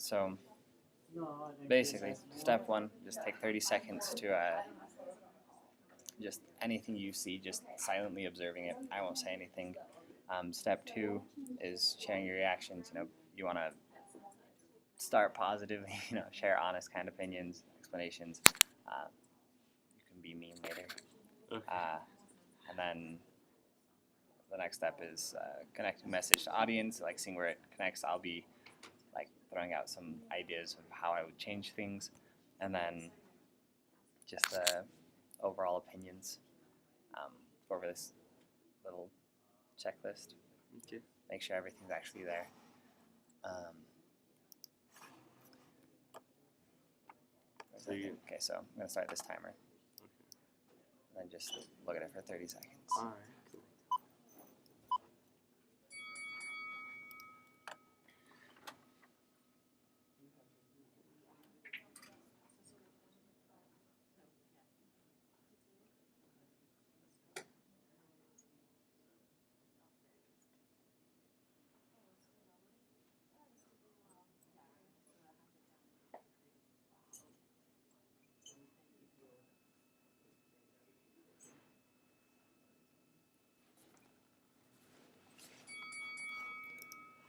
So basically, step one, just take 30 seconds to just anything you see, just silently observing it. I won't say anything. Step two is sharing your reactions. You want to start positively. Share honest kind of opinions, explanations. You can be mean later. Okay. And then the next step is connecting message to audience, like seeing where it connects. I'll be like throwing out some ideas of how I would change things, and then just overall opinions over this little checklist. Okay. Make sure everything's actually there. Okay, so I'm gonna start this timer. Okay. And then just look at it for 30 seconds. All right. Cool.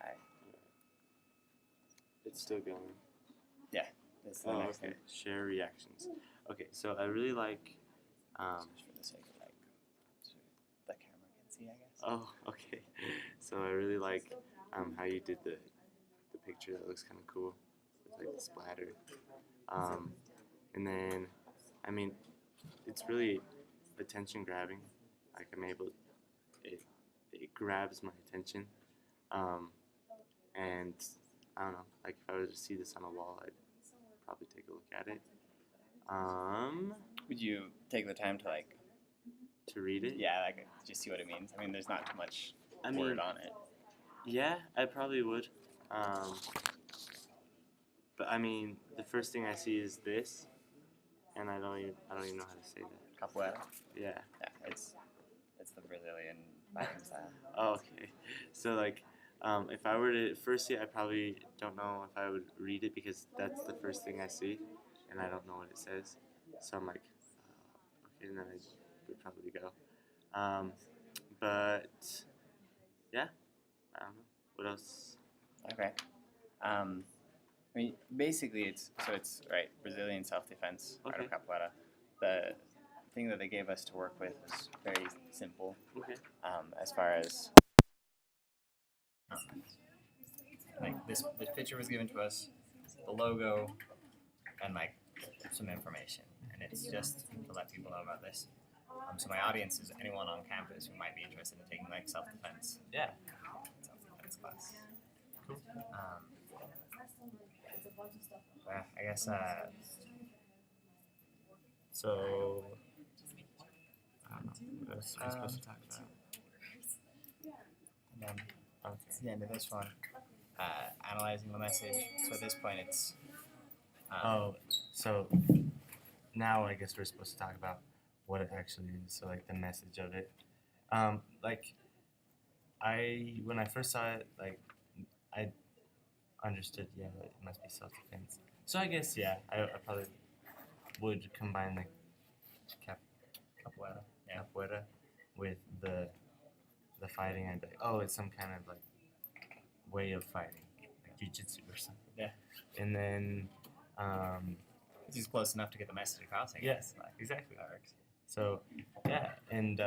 Alright. It's still going. Yeah. This is the Oh, next okay. thing. Share reactions. Okay, so I really like. Just for the sake of so the camera can see, I guess. Oh, okay. So I really like how you did the picture. That looks kind of cool. It's like the splatter. And then, I mean, it's really attention grabbing. Like it grabs my attention. And I don't know. Like if I were to see this on a wall, I'd probably take a look at it. Would you take the time to To read it? yeah, just see what it means? I mean, there's not too much I word mean, on it. yeah, I probably would. But I mean, the first thing I see is this, and I don't even know how to say that. Capoeira. Yeah. Yeah, it's the Brazilian fighting style. Oh, okay. So like, if I were to first see it, I probably don't know if I would read it because that's the first thing I see, and I don't know what it says. So I'm like, okay, and then I would probably go. But yeah, I don't know. What else? Okay. I mean, basically, it's right Brazilian self-defense, art of Okay. capoeira. The thing that they gave us to work with was very simple. Okay. As far as like this picture was given to us, the logo, and like some information, and it's just to let people know about this. So my audience is anyone on campus who might be interested in taking like self-defense class. Cool. I guess So, I don't know. What else are we supposed to talk about? and then Okay. it's the end of this one. Analyzing the message. So at this point, it's So now I guess we're supposed to talk about what it actually is. So like the message of it. Like when I first saw it, like I understood, yeah, that it must be self-defense. So I guess yeah, I probably would combine the capoeira with the fighting. I'd be like, oh, it's some kind of like way of fighting, like jiu-jitsu or something. Yeah. And then, it's just close enough to get the message across. I yes, guess. exactly. That works. So yeah, and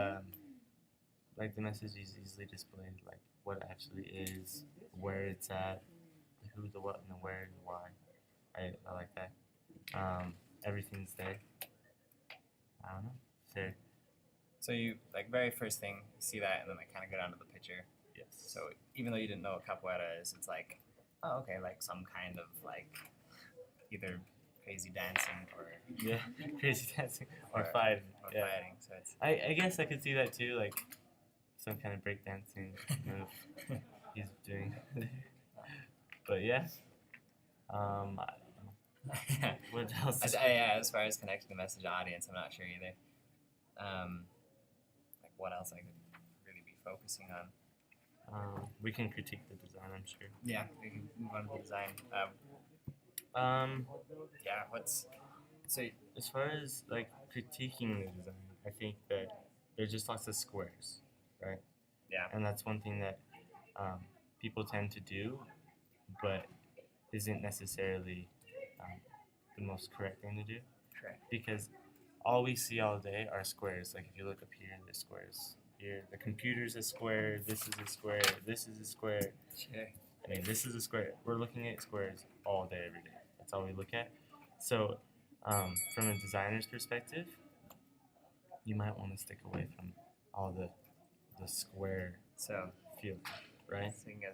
like the message is easily displayed, like what it actually is, where it's at, the who, the what, and the where, and the why. I like that. Everything's there. I don't know. There. So you like very first thing you see that, and then they kind of go down to the picture. Yes. So even though you didn't know what capoeira is, it's like, oh, okay, like some kind of like either crazy dancing or yeah, crazy dancing or fighting. Or yeah. fighting. So it's I guess I could see that too, like some kind of breakdancing move he's doing. But yeah. What else? As far as connecting the message to audience, I'm not sure either. Like what else I could really be focusing on. We can critique the design, I'm sure. Yeah, we can move on to the design. Yeah. What's so? As far as like critiquing the design, I think that there's just lots of squares, right? Yeah. And that's one thing that people tend to do, but isn't necessarily the most correct thing to do Correct. because all we see all day are squares. Like if you look up here, there's squares. Here, the computer's a square. This is a square. This is a square. Sure. I mean, this is a square. We're looking at squares all day, every day. That's all we look at. So, from a designer's perspective, you might want to stick away from all the square So feel, right? seeing a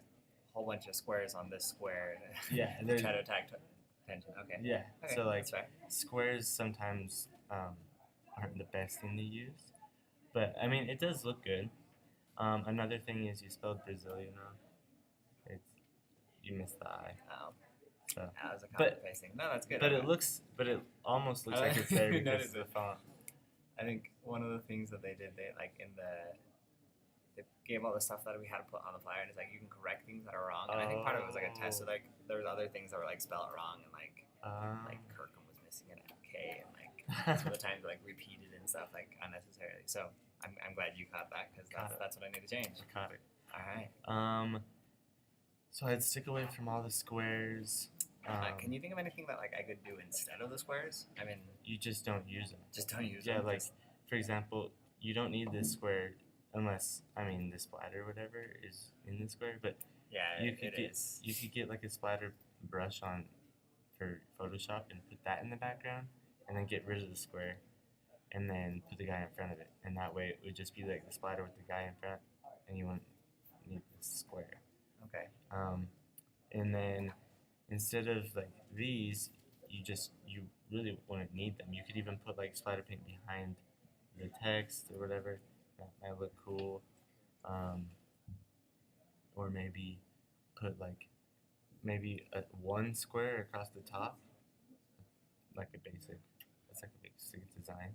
whole bunch of squares on this square. Yeah, To there's- try to attract attention. Okay. Yeah. Okay, So like that's fair. squares sometimes aren't the best thing to use, but I mean it does look good. Another thing is you spelled Brazilian wrong. It's you missed the I. So. That was a But- copy pasting. No, that's good. But Okay. But it almost looks like it's there because Noticed of the font. I think one of the things that they did, they gave all the stuff that we had to put on the flyer, and it's like you can correct things that are wrong. And I think part of it was like a test. So like there was other things that were like spelled wrong, and like Kirkham was missing an K, and like some of the times like repeated and stuff like unnecessarily. So I'm glad you caught that because Caught it. that's what I need to change. I caught it. All right. So I'd stick away from all the squares. Can you think of anything that like I could do instead of the squares? I mean, You just don't use them. just don't use Yeah, them. like for example, you don't need this square unless the splatter or whatever is in the square. But yeah, you could it get is. you could get like a splatter brush on for Photoshop and put that in the background, and then get rid of the square, and then put the guy in front of it, and that way it would just be like the splatter with the guy in front, and you wouldn't need the square. Okay. And then instead of like these, you really wouldn't need them. You could even put like splatter paint behind the text or whatever. That might look cool. Or maybe put like maybe one square across the top, like a basic. That's like a basic design.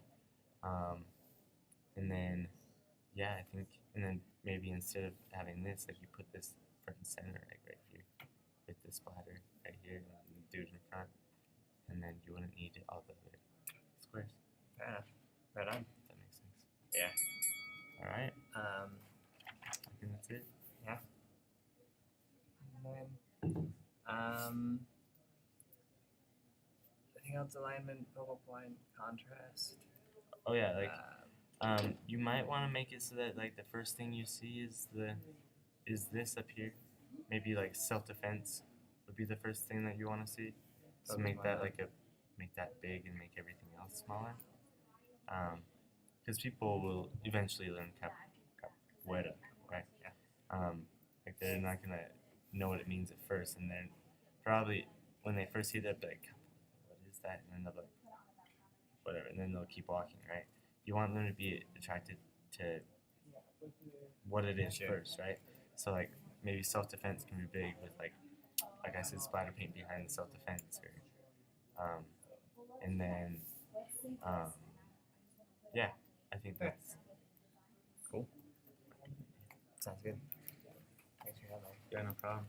And then yeah, I think, and then maybe instead of having this, like you put this front and center, like right here, with the splatter right here, and the dude in front, and then you wouldn't need all the other squares. Fair enough. Right on. If that makes sense. Yeah. All right, Um, I think that's it. and then, anything else? Alignment, focal point, contrast. Oh yeah, like you might want to make it so that like the first thing you see is this up here. Maybe like self-defense would be the first thing that you want to see. So Okay, make that wow. make that big and make everything else smaller. Because people will eventually learn capoeira, right? Yeah. Like they're not gonna know what it means at first, and then probably when they first see that, like, what is that? And then they'll be like, whatever, and then they'll keep walking, right? You want them to be attracted to what it is Sure. first, right? So like maybe self-defense can be big with like I said, splatter paint behind the self-defense, or and then yeah, I think that's Cool. Sounds good. Thanks for having me. yeah, no problem.